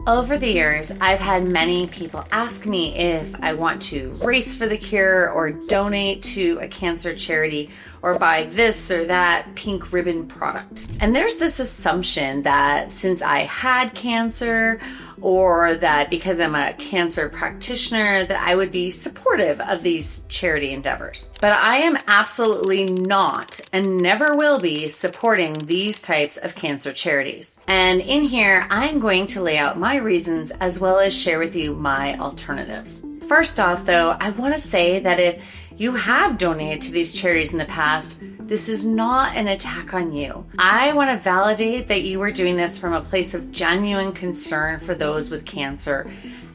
Over the years, I've had many people ask me if I want to race for the cure or donate to a cancer charity or buy this or that pink ribbon product. And there's this assumption that since I had cancer or that because I'm a cancer practitioner that I would be supportive of these charity endeavors. But I am absolutely not and never will be supporting these types of cancer charities. And in here, I'm going to lay out my reasons as well as share with you my alternatives. First off, though, I want to say that if you have donated to these charities in the past, this is not an attack on you. I want to validate that you were doing this from a place of genuine concern for those with cancer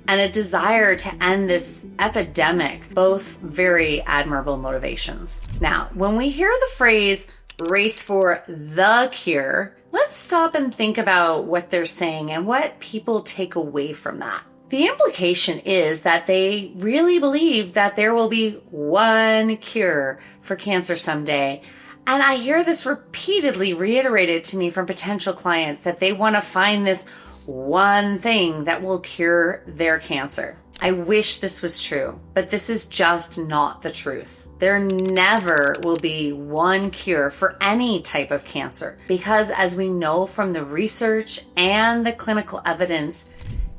and a desire to end this epidemic, both very admirable motivations. Now, when we hear the phrase race for the cure, let's stop and think about what they're saying and what people take away from that. The implication is that they really believe that there will be one cure for cancer someday. And I hear this repeatedly reiterated to me from potential clients that they want to find this one thing that will cure their cancer. I wish this was true, but this is just not the truth. There never will be one cure for any type of cancer because, as we know from the research and the clinical evidence,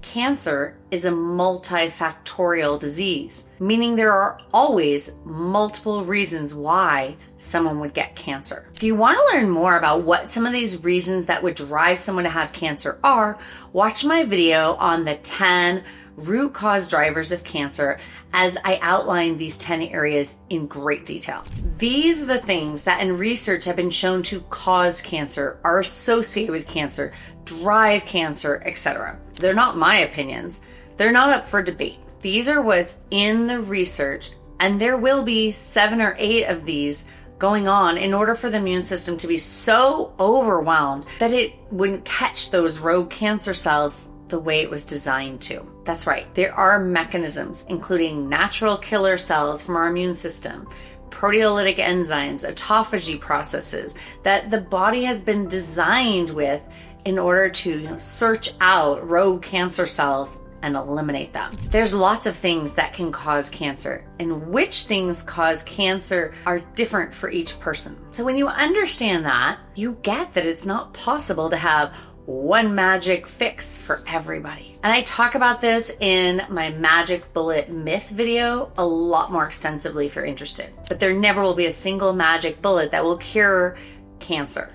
cancer is a multifactorial disease, meaning there are always multiple reasons why someone would get cancer. If you want to learn more about what some of these reasons that would drive someone to have cancer are, watch my video on the 10 root cause drivers of cancer as I outline these 10 areas in great detail. These are the things that in research have been shown to cause cancer, are associated with cancer, drive cancer, etc. They're not my opinions. They're not up for debate. These are what's in the research, and there will be 7 or 8 of these going on in order for the immune system to be so overwhelmed that it wouldn't catch those rogue cancer cells the way it was designed to. That's right. There are mechanisms, including natural killer cells from our immune system, proteolytic enzymes, autophagy processes that the body has been designed with in order to search out rogue cancer cells and eliminate them. There's lots of things that can cause cancer, and which things cause cancer are different for each person. So when you understand that, you get that it's not possible to have one magic fix for everybody. And I talk about this in my magic bullet myth video a lot more extensively if you're interested. But there never will be a single magic bullet that will cure cancer.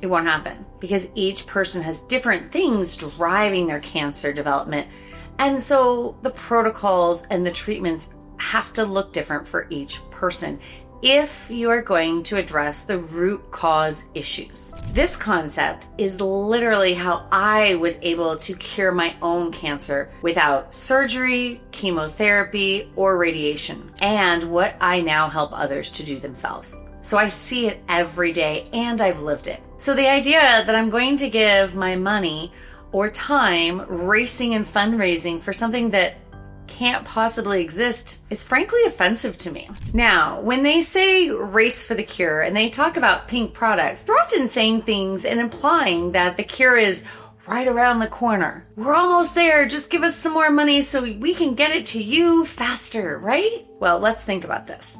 It won't happen because each person has different things driving their cancer development. And so the protocols and the treatments have to look different for each person if you are going to address the root cause issues. This concept is literally how I was able to cure my own cancer without surgery, chemotherapy, or radiation, and what I now help others to do themselves. So I see it every day and I've lived it. So the idea that I'm going to give my money or time racing and fundraising for something that can't possibly exist is frankly offensive to me. Now, when they say race for the cure and they talk about pink products, they're often saying things and implying that the cure is right around the corner. We're almost there. Just give us some more money so we can get it to you faster, right? Well, let's think about this.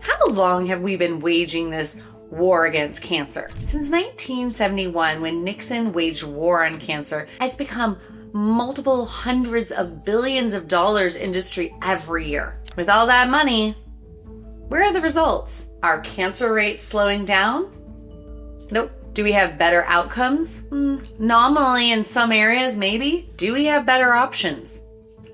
How long have we been waging this war against cancer? Since 1971, when Nixon waged war on cancer, it's become multiple hundreds of billions of dollars industry every year. With all that money, where are the results? Are cancer rates slowing down? Nope. Do we have better outcomes? Nominally in some areas, maybe. Do we have better options?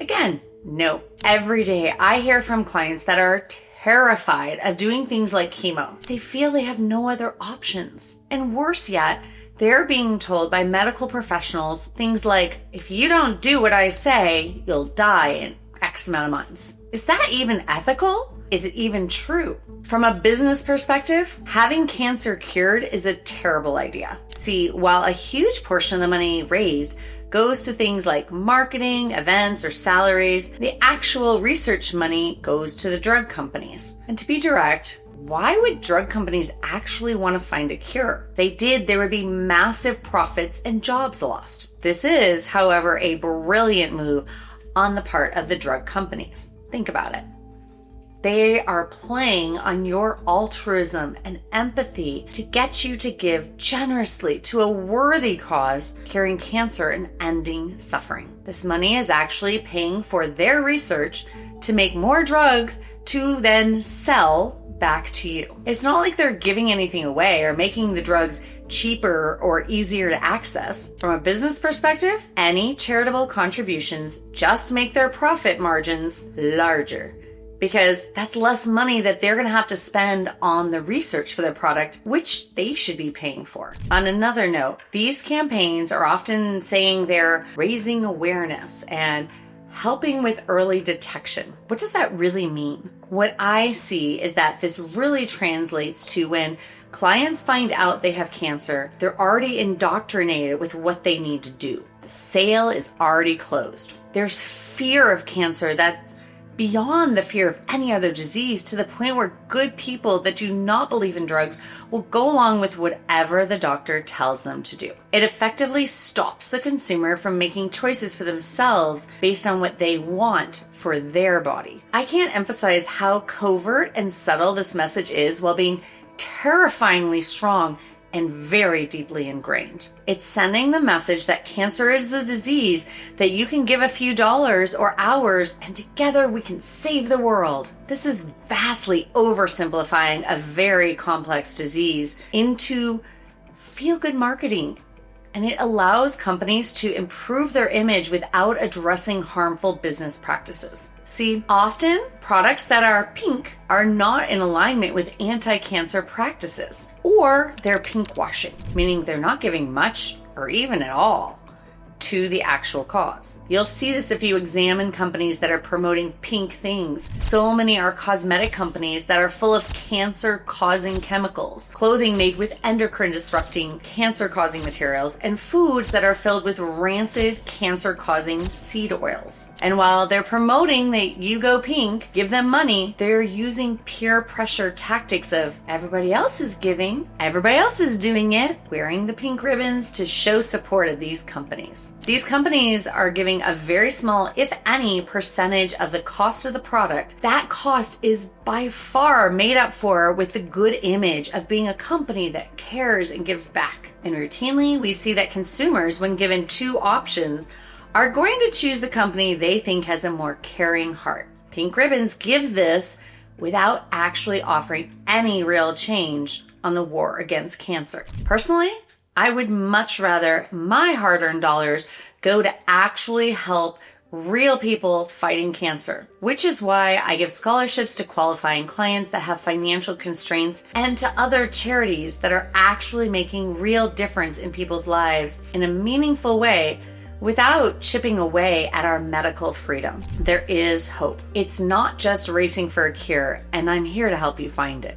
Again, no. Every day I hear from clients that are terrified of doing things like chemo. They feel they have no other options. And worse yet, they're being told by medical professionals things like, if you don't do what I say, you'll die in X amount of months. Is that even ethical? Is it even true? From a business perspective, having cancer cured is a terrible idea. See, while a huge portion of the money raised goes to things like marketing, events, or salaries, the actual research money goes to the drug companies. And to be direct, why would drug companies actually want to find a cure? If they did, there would be massive profits and jobs lost. This is, however, a brilliant move on the part of the drug companies. Think about it. They are playing on your altruism and empathy to get you to give generously to a worthy cause, curing cancer and ending suffering. This money is actually paying for their research to make more drugs to then sell back to you. It's not like they're giving anything away or making the drugs cheaper or easier to access. From a business perspective, any charitable contributions just make their profit margins larger, because that's less money that they're going to have to spend on the research for their product, which they should be paying for. On another note, these campaigns are often saying they're raising awareness and helping with early detection. What does that really mean? What I see is that this really translates to when clients find out they have cancer, they're already indoctrinated with what they need to do. The sale is already closed. There's fear of cancer that's beyond the fear of any other disease, to the point where good people that do not believe in drugs will go along with whatever the doctor tells them to do. It effectively stops the consumer from making choices for themselves based on what they want for their body. I can't emphasize how covert and subtle this message is while being terrifyingly strong and very deeply ingrained. It's sending the message that cancer is a disease that you can give a few dollars or hours and together we can save the world. This is vastly oversimplifying a very complex disease into feel-good marketing, and it allows companies to improve their image without addressing harmful business practices. See, often products that are pink are not in alignment with anti-cancer practices, or they're pinkwashing, meaning they're not giving much or even at all to the actual cause. You'll see this if you examine companies that are promoting pink things. So many are cosmetic companies that are full of cancer-causing chemicals, clothing made with endocrine-disrupting, cancer-causing materials, and foods that are filled with rancid, cancer-causing seed oils. And while they're promoting that you go pink, give them money, they're using peer pressure tactics of everybody else is giving, everybody else is doing it, wearing the pink ribbons to show support of these companies. These companies are giving a very small, if any, percentage of the cost of the product. That cost is by far made up for with the good image of being a company that cares and gives back. And routinely, we see that consumers, when given two options, are going to choose the company they think has a more caring heart. Pink Ribbons gives this without actually offering any real change on the war against cancer. Personally, I would much rather my hard-earned dollars go to actually help real people fighting cancer, which is why I give scholarships to qualifying clients that have financial constraints and to other charities that are actually making real difference in people's lives in a meaningful way without chipping away at our medical freedom. There is hope. It's not just racing for a cure, and I'm here to help you find it.